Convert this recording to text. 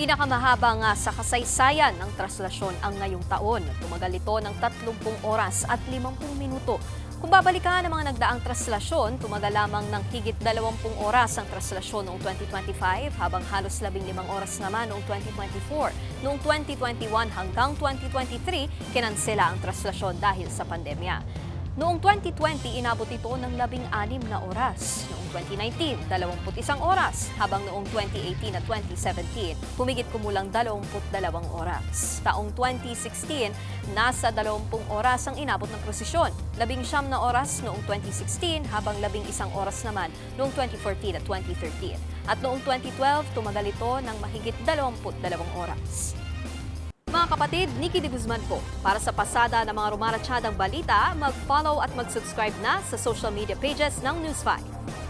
Pinakamahaba nga sa kasaysayan ng traslasyon ang ngayong taon. Tumagal ito ng 30 oras at 50 minuto. Kung babalikan ang mga nagdaang traslasyon, tumagal lamang ng higit 20 oras ang traslasyon noong 2025 habang halos 15 oras naman noong 2024. Noong 2021 hanggang 2023, kinansela ang traslasyon dahil sa pandemya. Noong 2020, inabot ito ng 16 na oras. Noong 2019, 21 oras. Habang noong 2018 at 2017, humigit kumulang 22 oras. Taong 2016, nasa 20 oras ang inabot ng prosesyon. 19 na oras noong 2016 habang 11 oras naman noong 2014 at 2013. At noong 2012, tumagal ito ng mahigit 22 oras. Mga kapatid, Nikki de Guzman po. Para sa pasada ng mga rumaratsyadang balita, mag-follow at mag-subscribe na sa social media pages ng News 5.